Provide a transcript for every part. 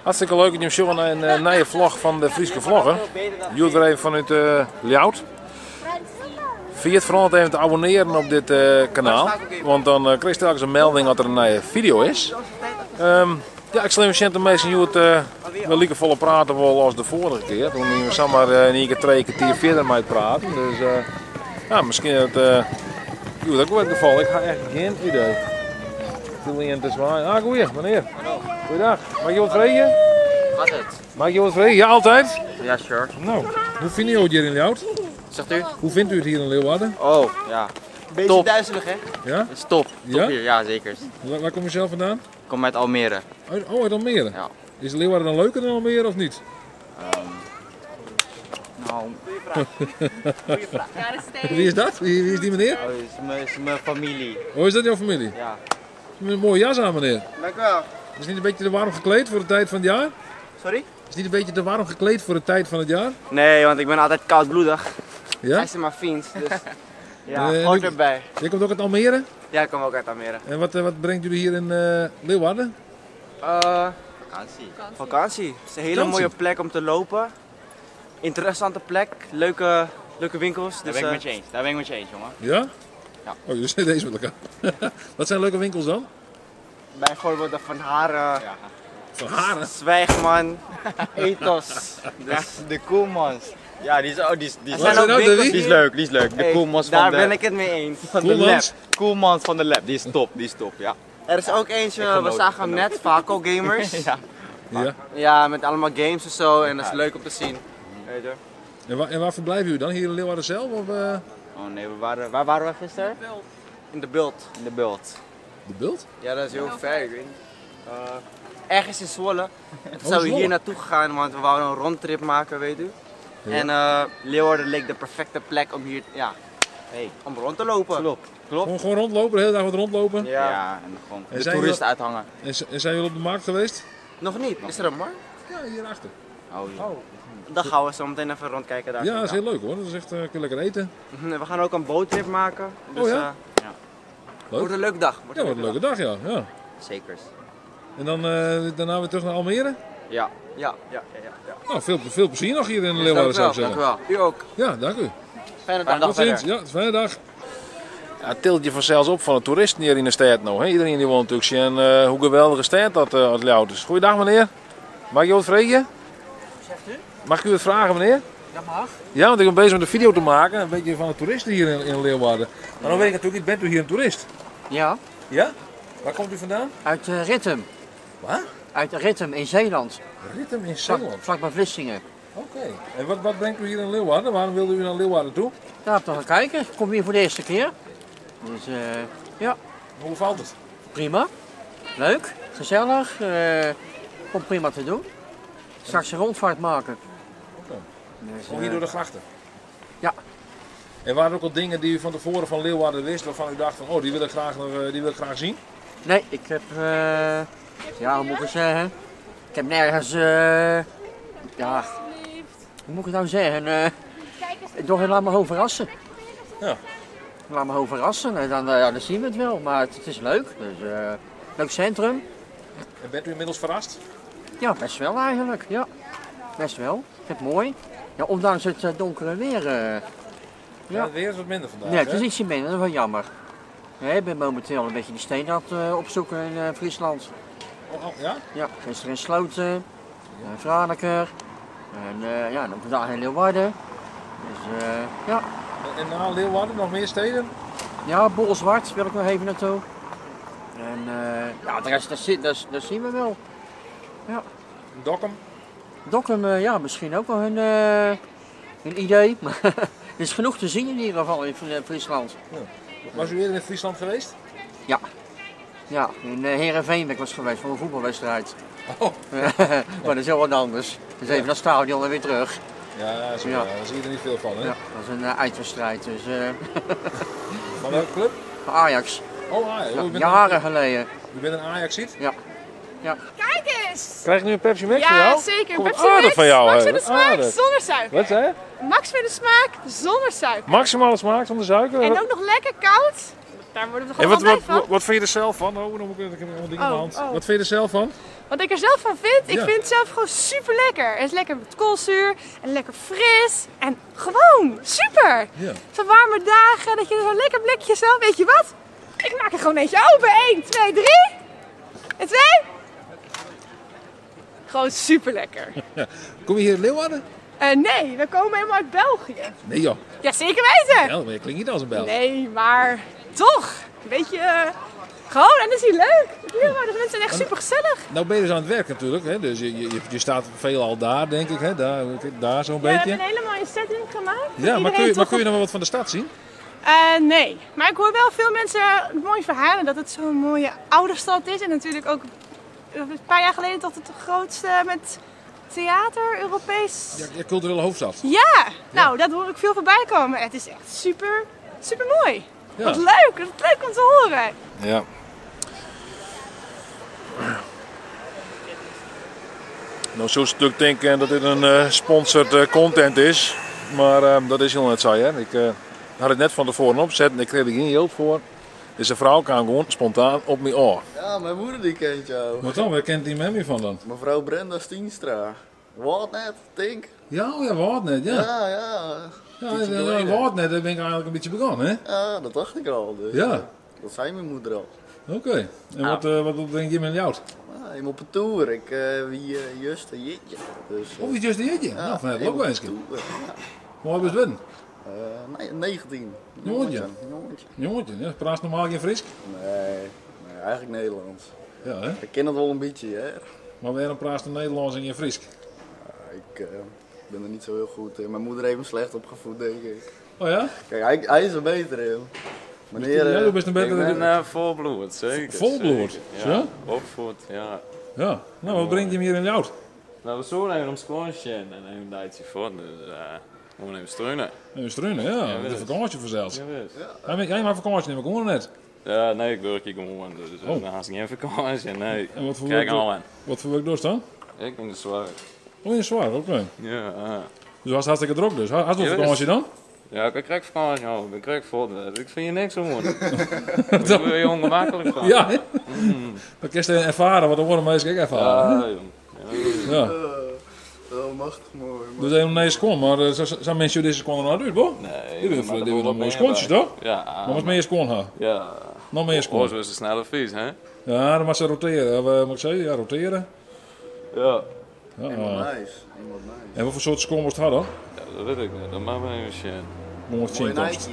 Hartstikke leuk dat je hem naar een nieuwe vlog van de Friese Vlogger. Jullie weer even vanuit Ljout. Vergeet vooral even te abonneren op dit kanaal, want dan krijg je telkens een melding dat er een nieuwe video is. Ja, ik zal even mensen hoe het wel lekker volle praten wel als de vorige keer. Toen we samen in één keer 2 kwartier verder mee praten. Dus ja, misschien dat jullie ook wel het geval. Ik ga echt geen idee. Ah, goeie, meneer. Goeiedag. Mag je wat vragen? Gaat het? Mag je wat vragen? Ja, altijd? Ja, sure. Nou, hoe vindt u het hier in Ljout? Zegt u? Hoe vindt u het hier in Leeuwarden? Oh, ja. Beetje Top. duizelig, hè? Ja? Het is top. Top Ja? hier, ja zeker. Waar kom je zelf vandaan? Ik kom uit Almere. Uit Almere? Ja. Is Leeuwarden dan leuker dan Almere of niet? Nou, Wie is dat? Wie is die meneer? is mijn familie. Oh, is dat jouw familie? Ja. Met een mooie jas aan, meneer. Dank u wel. Is niet een beetje te warm gekleed voor de tijd van het jaar? Sorry? Is niet een beetje te warm gekleed voor de tijd van het jaar? Nee, want ik ben altijd koudbloedig. Ja? Hij is mijn vriend, dus ja, Nee, hoort nu- erbij. Jij komt ook uit Almere? Ja, ik kom ook uit Almere. En wat brengt jullie hier in Leeuwarden? Vakantie. Vakantie. Het is een hele Vakantie. mooie plek om te lopen. Interessante plek, leuke winkels. Daar Dus, ben ik met je eens. Daar ben ik met je eens, jongen. Ja? Ja. Oh, jullie zijn deze met elkaar. Wat zijn leuke winkels dan? bijvoorbeeld de Van Haren, Ja. Van Haren? Zwijgman, Ethos. Dus, De Koelmans. Ja, die is er Wat zijn zijn ook nou de winkels wie? Die is hier. leuk, die is leuk. De Hey, Koelmans daar van de, ben ik het mee eens. van de lab. Koelmans? Koelmans van de lab, die is top, ja. Er is ook eentje, we genoot, zagen hem net, Vaco Gamers. Ja. Ja. Ja, met allemaal games en zo en dat is leuk om te zien. Weet je? En waar verblijven jullie dan? Hier in Leeuwarden zelf? Of, Oh nee, waar waren we gisteren? In de bult. In de Bult. de Bult? Ja, dat is heel ver, ik weet niet. Ergens in Zwolle. En toen zijn we Zwolle. hier naartoe gegaan, want we wouden een rondtrip maken, weet u. Ja. En Leeuwarden leek de perfecte plek om hier, ja, Hey, om rond te lopen. klopt. Gewoon rondlopen, de hele dag wat rondlopen? Ja. Ja, en gewoon En de zijn toeristen uithangen. En zijn jullie op de markt geweest? Nog niet, is er een markt? Ja, hierachter. Oh, ja. Dan gaan we zo meteen even rondkijken daar. Ja, dat is heel leuk hoor. Dat is echt, kun je lekker eten. We gaan ook een boottrip maken. Dus, Oh ja? Leuk. wordt een leuke dag. Wordt Ja, wat een leuke dag, ja. Ja. Zekers. En dan daarna weer terug naar Almere? Ja. Ja. Nou, veel plezier nog hier in Leeuwarden zou ik Dank u zeggen. wel. U ook. Ja, dank u. Fijne dag. Tot ziens. Ja, fijne dag. Ja, het tilt je vanzelfs op van de toeristen hier in de stad nou. Hè? Iedereen die woont natuurlijk zien hoe geweldige stad dat als Ljout is. Goeiedag meneer. Mag je wat vragen? Zegt u? Mag ik u wat vragen meneer? Dat mag. Ja, want ik ben bezig met een video te maken. Een beetje van de toeristen hier in Leeuwarden. Maar dan weet ik natuurlijk niet, bent u hier een toerist? Ja, Ja? Waar komt u vandaan? uit Rittem. Waar? Uit Rittem in Zeeland. Rittem in Vlak, Zeeland. vlak bij Vlissingen. Oké. En wat brengt u hier in Leeuwarden? Waarom wilde u naar Leeuwarden toe? Daar heb ik toch gaan kijken. Ik kom hier voor de eerste keer. Dus ja, Hoe valt het? prima. Leuk, gezellig. Komt prima te doen. Straks een rondvaart maken. Oké. Dus, Gewoon hier door de grachten? ja. En waren er ook al dingen die u van tevoren van Leeuwarden wist waarvan u dacht van oh die wil ik graag zien? Nee, ik heb, ja, hoe moet ik het zeggen? Ik heb nergens, ja, hoe moet ik het nou zeggen? Ik laat me gewoon verrassen. Ja. Laat me gewoon verrassen en dan zien we het wel. Maar het is leuk. Dus, leuk centrum. En bent u inmiddels verrast? Ja, best wel eigenlijk. Ja, best wel. Ik vind het mooi. Ja, ondanks het donkere weer. Ja. Het weer is wat minder vandaag. Nee, het is hè? ietsje minder. Dat is wel jammer. Ja, ik ben momenteel een beetje die steen aan het opzoeken in Friesland. Oh, ja? Ja, gisteren in Sloten, Franeker. En ja, dan vandaag in Leeuwarden. Dus ja. En na Leeuwarden nog meer steden? Ja, Bolzwart wil ik nog even naartoe. En ja, de rest, dat zien we wel. Ja. Dokkum? Dokkum, ja, misschien ook wel een idee. Maar er is genoeg te zien in ieder geval in Friesland. Was u eerder in Friesland geweest? Ja. Ja, in Heerenveen ben ik was geweest voor een voetbalwedstrijd. Oh. Maar dat is heel wat anders. Dus even naar het stadion en weer terug. Ja, zo, Ja. daar zie je er niet veel van hè? Ja, dat is een eindwedstrijd. Dus Van welke club? Ajax. Oh, Ajax. Ja, Oh, u bent jaren geleden. U bent een Ajax-ziet? Ja. Ja. Kijk eens! Krijg je nu een Pepsi Max van Ja, jou? zeker. Kom, wat Pepsi aardig Max. van jou, Max hè? met de Wat smaak aardig. zonder suiker. Wat zei je? Max met de smaak zonder suiker. Maximale smaak zonder suiker? En ook nog lekker koud. Daar worden we En gewoon blij van. wat vind je er zelf van? Oh, dan moet ik allemaal dingen in mijn hand. Oh. Wat vind je er zelf van? Wat ik er zelf van vind, ik vind het zelf gewoon super lekker. Het is lekker met koolzuur en lekker fris en gewoon super. Ja. Zo'n warme dagen, dat je zo'n lekker blikje zo, weet je wat? Ik maak er gewoon eentje open. 1, 2, 3. En 2. Gewoon super lekker. Ja. Kom je hier in Leeuwarden? Nee, we komen helemaal uit België. Nee joh. Ja, zeker weten. Ja, maar je klinkt niet als een Belg. Nee, maar toch. Een beetje, gewoon, en dat is hier leuk. De mensen zijn echt super gezellig. Nou ben je dus aan het werk natuurlijk, hè? Dus je staat veelal daar denk ik, hè? Daar zo'n Ja, we beetje. hebben een hele mooie setting gemaakt. Ja, maar kun je nog wel wat van de stad zien? Nee, maar ik hoor wel veel mensen mooie verhalen dat het zo'n mooie oude stad is. En natuurlijk ook een paar jaar geleden toch het grootste met theater, Europees. Ja, culturele hoofdstad. Ja, nou dat hoor ik veel voorbij komen. Het is echt super, super mooi. Ja. Wat leuk om te horen. Ja. Nou, zo'n stuk denken dat dit een sponsored content is. Maar dat is helemaal net zo, hè. Ik had het net van tevoren opgezet en ik kreeg er geen hulp voor. Dus de vrouw kwam gewoon spontaan op me oor. Ja, mijn moeder die kent jou. Wat dan? Waar kent die met me van dan? Mevrouw Brenda Stienstra. Wat net, denk. Ja, oh ja, wat net, ja. Ja. Wat net, daar ben ik eigenlijk een beetje begonnen, hè. Ja, dat dacht ik al. Dus, Ja. Dat zei mijn moeder al. Oké. En wat denk je met jou? Ik op een tour. Ik wie juist een jitje. Dus, Of is juist een jeetje? Nou, van het ik op een lokwijsje. tour, ja. Hoe oud is het? Nee, 19. Jongetje. Jongetje. Jongetje, ja. Praat je normaal geen Fries? Nee, eigenlijk Nederlands. Ja, hè. Ik ken het wel een beetje, hè. Maar waarom praat je Nederlands en je Fries? Ik ben er niet zo heel goed in. Mijn moeder heeft me slecht opgevoed, denk ik. Oh ja? Kijk, hij is er beter in. Meneer, Ja, du bist een Ik betere... ben volbloed, zeker. Volbloed, zeker. zo? Ja, opgevoed, ja. Ja. Nou, wat brengt je hem hier in Jout? Nou, we zouden even om schoonsje en even een tijdje voor, dus we gaan even struinen. In Struinen, ja. Ja, De weet vakantie voor zelfs. Ja, Ja, jij maar vakantie nemen, ik hoor net. ja, nee, ik werk hier gewoon, dus Oh. dan haast ik geen vakantie, nee. En wat voor Kijk werk, al aan. wat voor werk doe je dan? Ik ben de zwaar. Oh, in zwaar, oké. Ja, Dus was hartstikke druk dus. Had je Ja, vakantie dan? ja, ik krijg vakantie, ik krijg voor. Ik vind je niks om hoor. Daar word je ongemakkelijk van. Ja, hè? Dan kun je ervaren wat de worden meestal ook ervaren. Ja, jong. Ja. Ja. Oh, machtig mooi. Dus even naar je schoon, maar zijn mensen deze schoon er uit, boh? Nee, Die willen nog mooie schoontjes, toch? Ja. Maar wat meer je schoon gaan? Ja. Nog meer schoon. Oh, zo is het snelle vies, hè? Ja, dan mag ze roteren. Wat moet ik zeggen? Ja, roteren. Ja. Ja, Iemand nice. en wat voor soort schoon moest het hebben? Ja, dat weet ik niet. Dat maakt me even shit. Mooi het Mooie zien Nike's.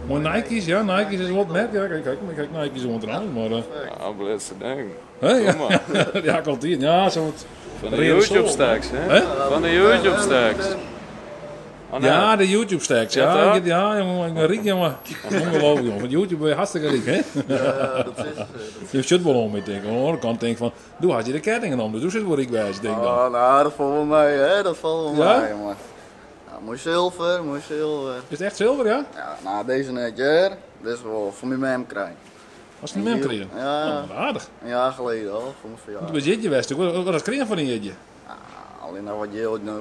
Mooi Nike's, ja. Nike's is wat merk. Ja, kijk Nike's onderaan. Maar, Ja, blitse ding. hè? Ja, Kom maar. ja, ik al die. Ja, zo het. Van de Reële YouTube-stacks, hè? Hè? Van de YouTube-stacks. Oh, nee. Ja, de YouTube stacks. Ja, Ja, toch? ja, jongen, ik riek, jongen. Ongelooflijk, jongen. Van YouTube ben je hartstikke riek, hè? Ja, dat is Je hebt het wel om mee denken. Aan de andere kant denk ik van, doe had je de kettingen om, dus doe zit wel ik wijs, denk ik dan. Oh, nou, dat valt wel mee, hè. Dat valt wel Ja? mee, jongen. Ja, mooi zilver, mooi zilver. Is het echt zilver, ja? Ja, nou, deze netje, hè. Dit is wel voor mijn mem krijgen. Als het een mem kreeg. Ja, Oh, aardig. een jaar geleden al, voor mijn Toen verjaardag. was jeetje west. Wat is het kreeg van een jeetje? Alleen nou wat je ooit nou.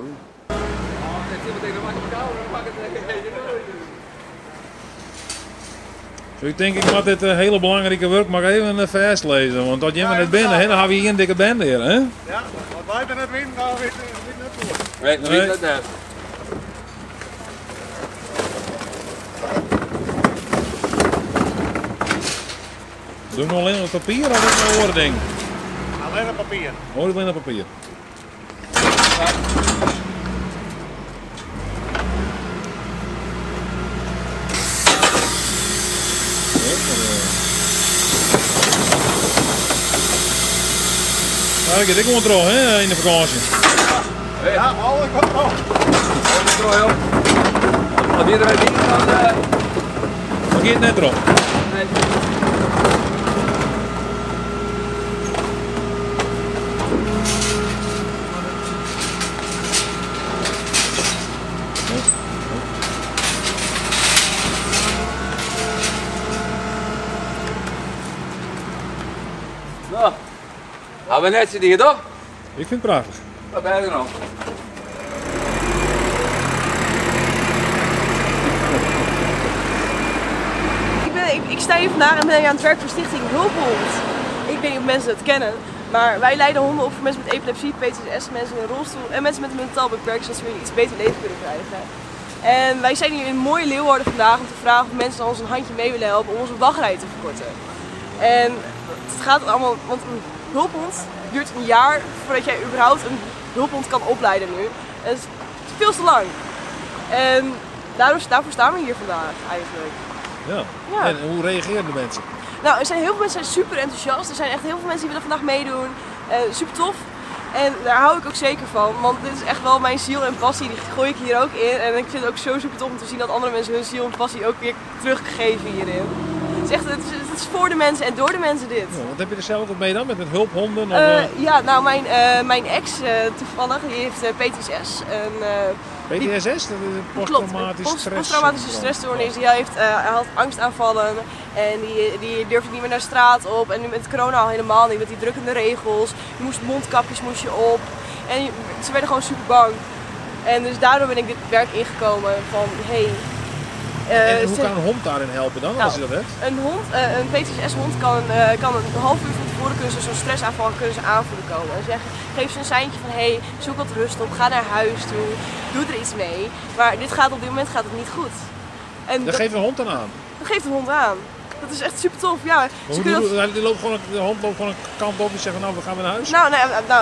Zo, ik denk ik moet dit hele belangrijke werk maar even vers lezen, want dat je maar net binnen, hè, dan hebben we hier een dikke band hier, hè? Ja, wat wij er net winnen gaan, weet net voor. Weet Nee. niet dat. Doe je nog alleen op papier of ook een oording? Alleen op papier. Oh, alleen op papier. Ja, ik heb gewoon trouw, hè, in de vakantie. Ja, oh, ik kom nog. Wat hier erbij dingen van Maar gaat net erop. Nou, hebben we net die gedaan? Ik vind het prachtig. Wat ben je er nog? Ik sta hier vandaag en ben aan het werk voor Stichting Hulphond. Ik weet niet of mensen het kennen. Maar wij leiden honden op voor mensen met epilepsie, PTSS, mensen in een rolstoel en mensen met een mentaal beperking, zodat ze weer een iets beter leven kunnen krijgen. En wij zijn hier in mooie Leeuwarden vandaag om te vragen of mensen ons een handje mee willen helpen om onze wachtrij te verkorten. En het gaat allemaal, want een hulphond duurt een jaar voordat jij überhaupt een hulphond kan opleiden nu. En het is veel te lang. En daarvoor staan we hier vandaag eigenlijk. Ja. Ja. En hoe reageren de mensen? Nou, er zijn heel veel mensen die zijn super enthousiast. Er zijn echt heel veel mensen die willen vandaag meedoen. Super tof. En daar hou ik ook zeker van, want dit is echt wel mijn ziel en passie, die gooi ik hier ook in. En ik vind het ook zo super tof om te zien dat andere mensen hun ziel en passie ook weer teruggeven hierin. Het is echt, het is voor de mensen en door de mensen dit. Ja, wat heb je er zelf ook mee dan, met hulphonden? Ja, nou mijn ex toevallig, die heeft PTSS. PTSS? Dat is een posttraumatische stressstoornis. Hij had angstaanvallen en die durfde niet meer naar de straat op. En nu met corona al helemaal niet, met die drukkende regels. Mondkapjes moest je op. En ze werden gewoon super bang. En dus daardoor ben ik dit werk ingekomen van en hoe kan een hond daarin helpen dan, als je dat hebt? Een PTSS-hond kan een half uur van tevoren zo'n stressaanval aanvoelen komen. En geef ze een seintje van zoek wat rust op, ga naar huis toe, doe er iets mee. Maar op dit moment gaat het niet goed. En dan geeft een hond dan aan? Dat geeft een hond aan. Dat is echt super tof, ja. De hond loopt gewoon een kant op en zegt nou, we gaan weer naar huis? Nou,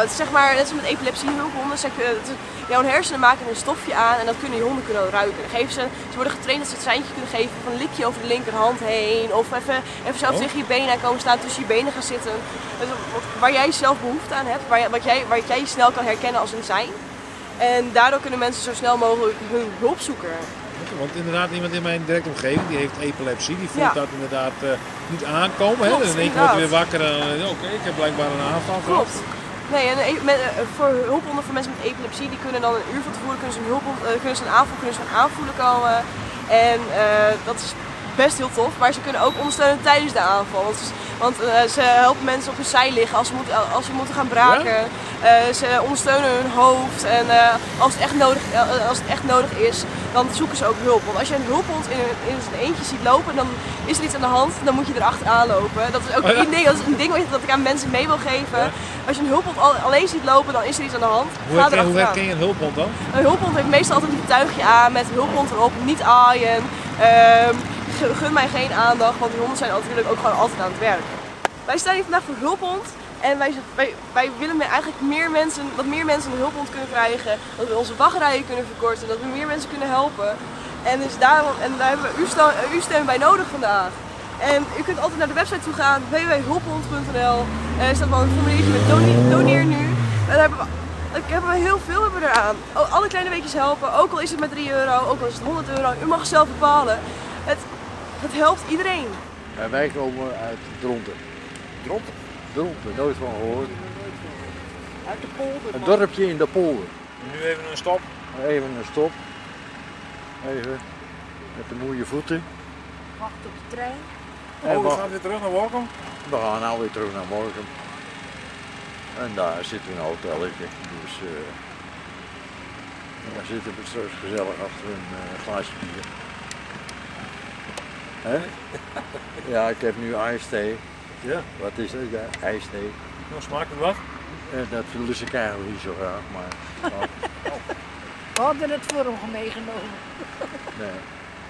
het is zeg maar, net als met epilepsie hulphonden. Jouw hersenen maken een stofje aan en dat kunnen die honden kunnen ruiken. Ze worden getraind dat ze het seintje kunnen geven van een likje over de linkerhand heen. Of even zelf tegen je benen aan komen staan, tussen je benen gaan zitten. Dus waar jij zelf behoefte aan hebt, waar jij je snel kan herkennen als een sein. En daardoor kunnen mensen zo snel mogelijk hun hulp zoeken. Want inderdaad, iemand in mijn directe omgeving die heeft epilepsie, die voelt dat inderdaad niet aankomen. Klopt, hè? In één keer wordt hij weer wakker en oké, ik heb blijkbaar een aanval gehad. Klopt. Nee, en voor hulphonden voor mensen met epilepsie, die kunnen dan een uur van tevoren een aanvoelen komen. En dat is best heel tof, maar ze kunnen ook ondersteunen tijdens de aanval. Want ze helpen mensen op hun zij liggen als ze moeten gaan braken. Ja? Ze ondersteunen hun hoofd en als het echt nodig is, dan zoeken ze ook hulp. Want als je een hulphond in zijn eentje ziet lopen, dan is er iets aan de hand, dan moet je erachteraan lopen. Dat is ook een ding dat ik aan mensen mee wil geven. Ja. Als je een hulphond alleen ziet lopen, dan is er iets aan de hand. Hoe herken je een hulphond dan? Een hulphond heeft meestal altijd een tuigje aan met hulphond erop, niet aaien. Gun mij geen aandacht, want die honden zijn natuurlijk ook gewoon altijd aan het werk. Wij staan hier vandaag voor hulphond en wij willen eigenlijk dat meer mensen een hulphond kunnen krijgen, dat we onze wachtrijen kunnen verkorten, dat we meer mensen kunnen helpen. En daar hebben we uw steun bij nodig vandaag. En u kunt altijd naar de website toe gaan, www.hulphond.nl. Er staat wel een formuliertje met doneer nu. Daar hebben we heel veel eraan. Alle kleine weetjes helpen, ook al is het met €3, ook al is het €100. U mag zelf bepalen. Het helpt iedereen. En wij komen uit Dronten. Dronten? Dronten, nooit van gehoord. Uit de polder. Een dorpje in de polder. Nu even een stop. Even een stop. Even met de moeie voeten. Wacht op de trein. We gaan weer terug naar Workum? We gaan nou weer terug naar Workum. En daar zitten we in een hotelletje. Dus daar zitten we straks gezellig achter een glaasje bier. Hè? Ja, ik heb nu ijsthee. Ja. Wat is dat? Ja, ijsthee. Nou, smaakt het wat? Dat willen ze eigenlijk niet zo graag, maar... We hadden het voor hem meegenomen. Nee,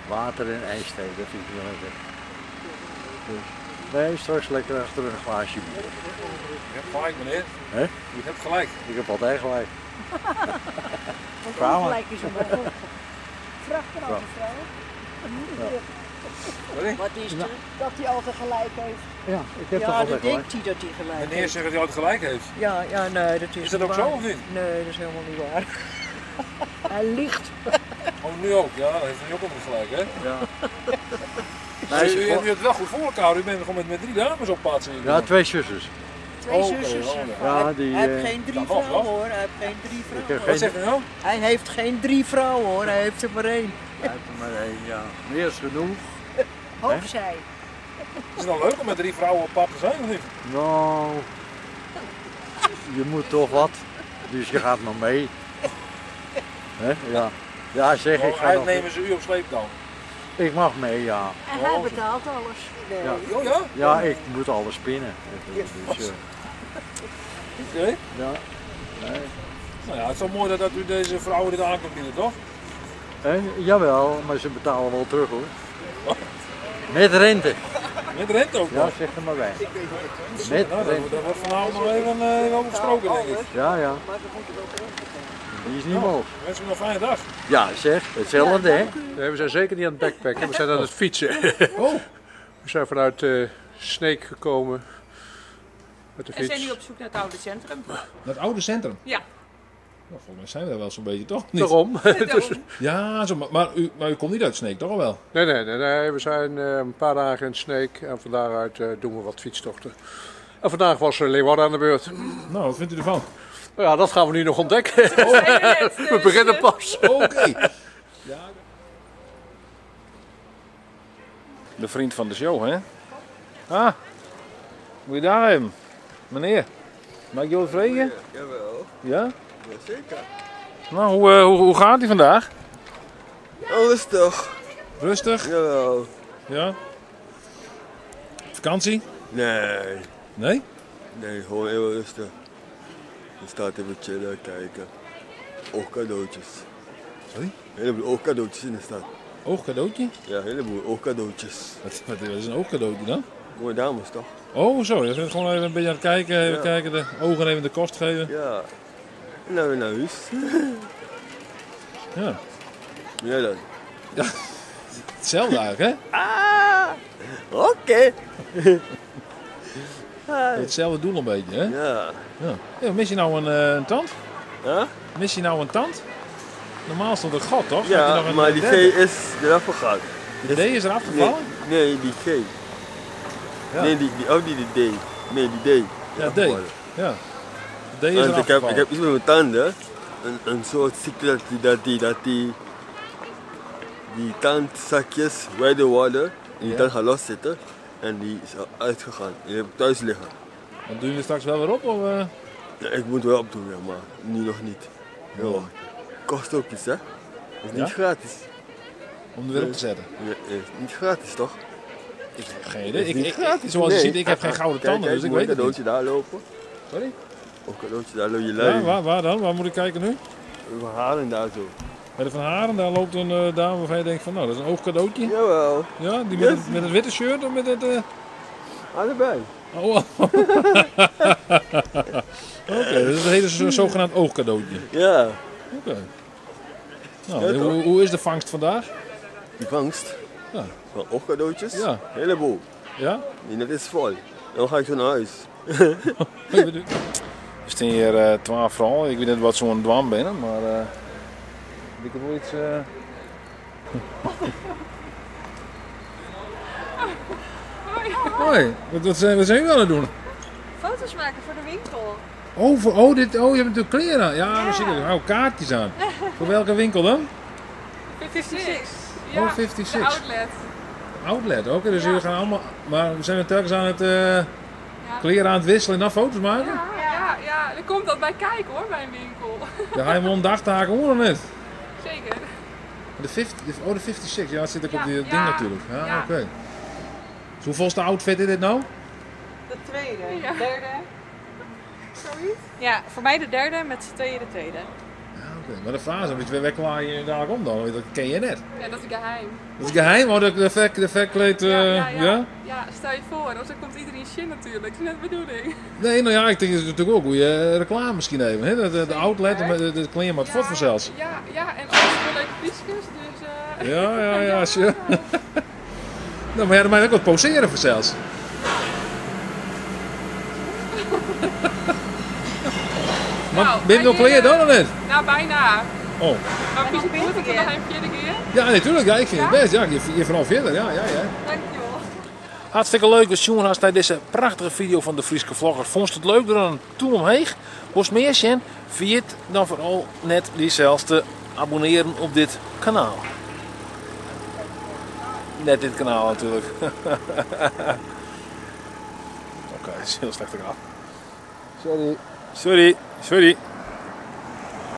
water en ijsthee, dat vind ik wel lekker. Dus wij straks lekker achter een glaasje bier. Je hebt gelijk, meneer. Hè? Je hebt gelijk. Ik heb altijd gelijk. Want ongelijk is hem wel goed. Vraag er aan mevrouw. Wat is het? Dat hij altijd gelijk heeft. Ja, ik heb toch altijd gelijk. denkt hij dat hij gelijk heeft. Meneer zegt dat hij altijd gelijk heeft. Ja, nee, dat is Is dat ook waar. zo of niet? Nee, dat is helemaal niet waar. Hij liegt. Oh, nu ook. Ja, dan heeft hij ook altijd gelijk, hè? Ja. U hebt het wel goed voor elkaar. U bent gewoon met 3 dames op pad. Ja, 2 zusjes. 2 zusjes. Ja, die, hij heeft geen 3 vrouwen hoor. Hij heeft geen 3 vrouwen. Wat zegt u nou? Hij heeft geen 3 vrouwen hoor. Hij heeft er maar 1. Hij heeft er maar 1, ja. Meer is genoeg. Hoofdzij. Is het dan leuk om met 3 vrouwen op pad te zijn of niet? Nou, je moet toch wat. Dus je gaat maar mee. Hè? Ja. Ja, zeg ik. Eigenlijk nemen ze u op sleeptouw. Ik mag mee, ja. En hij betaalt alles. Nee. Ja. Oh ja? Ja, ik moet alles spinnen. Dus, Oké. Ja. Nee. Nou ja, het is wel mooi dat u deze vrouwen dit aan kan bieden, toch? Jawel, maar ze betalen wel terug hoor. Met rente. Met rente ook Ja, nog? zeg er maar bij. Met Nou, rente. dat wordt vanavond nog even wel besproken, denk ik. Ja. Die is niet mogelijk. Wens u nog een fijne dag. Ja, zeg, hetzelfde hè. Nee, we zijn zeker niet aan het backpacken, we zijn aan het fietsen. Oh. We zijn vanuit Sneek gekomen met de En zijn fiets. nu op zoek naar het oude centrum. Naar het oude centrum? Ja. Nou, volgens mij zijn we daar wel zo'n beetje, toch? Niet? Daarom. Dus- Ja, zo, maar u komt niet uit Sneek, toch al wel? Nee, we zijn een paar dagen in Sneek en van daaruit doen we wat fietstochten. En vandaag was Leeuwarden aan de beurt. Nou, wat vindt u ervan? Ja, dat gaan we nu nog ontdekken. We beginnen pas. Oké. Ja. De vriend van de show, hè? Ah, moet je daar hebben? Meneer, mag ik je wat vragen? Jawel. Ja? Jazeker. Nou, hoe gaat ie vandaag? Rustig. Rustig? Jawel. Ja? Vakantie? Nee. Nee? Nee, gewoon heel rustig. Je staat even chillen, kijken. Oogcadeautjes. Sorry? Een heleboel oogcadeautjes in de stad. Oogcadeautje? Ja, een heleboel oogcadeautjes. Wat is een oogcadeautje dan? Mooie dames toch? Oh, zo. Je bent gewoon even een beetje aan het kijken. Even kijken, de ogen even de kost geven. Ja. En dan weer naar huis. Ja. Ben jij dan? Ja. Hetzelfde eigenlijk, hè? Ah, oké. Hetzelfde doel een beetje, hè? Ja. Ja, mis je nou een tand? Huh? Mis je nou een tand? Normaal stond er gat, toch? Heb je Ja, nog een maar die G derde? is eraf gegaan. De D is eraf gevallen? Nee, die G. Ja. Nee, die D. Nee, die D. Ja, D. Ja. De D is Want eraf ik heb gevallen. iets met mijn tanden. Een soort ziekte die tandzakjes wijder worden. En die tand gaat loszitten. En die is uitgegaan. Die heb ik thuis liggen. En doe je er straks wel weer op? Of, Ja, ik moet wel opdoen, ja, maar nu nog niet. Ja, wacht. Kost ook iets, hè? Is niet Ja? gratis. Om er weer op te zetten? Ja, is niet gratis, toch? Ik heb geen idee. Is niet gratis. Zoals je Nee. ziet, ik heb geen gouden Kijk, tanden, dus ik moet weet een het niet. cadeautje daar lopen. Sorry? Of een cadeautje daar loop je Ja, lui. waar dan? Waar moet ik kijken nu? We halen daar zo. Bij de Van Haren, daar loopt een dame waarvan je denkt van, nou, dat is een oogcadeautje. Jawel. Ja, die Yes. met het witte shirt of met het... Allebei. Oh. Oké, dat is een hele zogenaamd oogcadeautje. Ja. Oké. Nou, Ja, toch? hoe is de vangst vandaag? Die vangst? Ja. Van oogcadeautjes? Ja. Heleboel. Ja? Die net is vol. Dan ga ik zo naar huis. We staan hier 12 vrouwen. Ik weet niet wat zo'n dwam binnen, maar ik heb wel iets... Hoi, wat zijn jullie aan het doen? Foto's maken voor de winkel. Je hebt natuurlijk kleren aan. Ja, dan zie ik er kaartjes aan. Voor welke winkel dan? 56. Ja, 56. De outlet. Outlet, oké. Dus jullie gaan allemaal... Maar we zijn telkens aan het kleren aan het wisselen en dan foto's maken? Ja, er komt dat bij kijken hoor, bij een winkel. Dan ga je hem om dag te haken, hoor, of niet? Zeker. De 56, ja, dat zit ook op die Ja, ding ja. natuurlijk. Ja, Ja. oké. Dus hoeveelste outfit is dit nou? De tweede. Derde. Zoiets? Ja, voor mij de derde, met z'n tweeën de tweede. Oké, maar de vraag is, waar klaar je dadelijk om dan? Dat ken je net. Ja, dat is geheim. Dat is geheim, hoor, de verkleed... Ja, stel je voor, anders komt iedereen shit natuurlijk. Dat is net de bedoeling. Nee, nou ja, ik denk dat het natuurlijk ook hoe je reclame misschien even. Hè? De outlet, de kleren maar het fort vanzelfs. Ja, en alles voor leuke piesjes, dus... Ja, sure. Nou, maar ja, dan mag je ook wat poseren vanzelfs. Maar ben je nog kleren dan of niet? Nou, bijna. Oh. Maar moet ik er nog een vierde keer? Ja, natuurlijk. Ja, ik vind het best. Ja, je vooral verder. Ja. Dankjewel. Hartstikke leuk dat Sjoen had bij deze prachtige video van de Friese vlogger. Vond je het leuk dan toen omheen? Was meer zien? Vergeet dan vooral net diezelfde abonneren op dit kanaal. Net dit kanaal natuurlijk. Oké, dat is heel slecht gedaan. Sorry.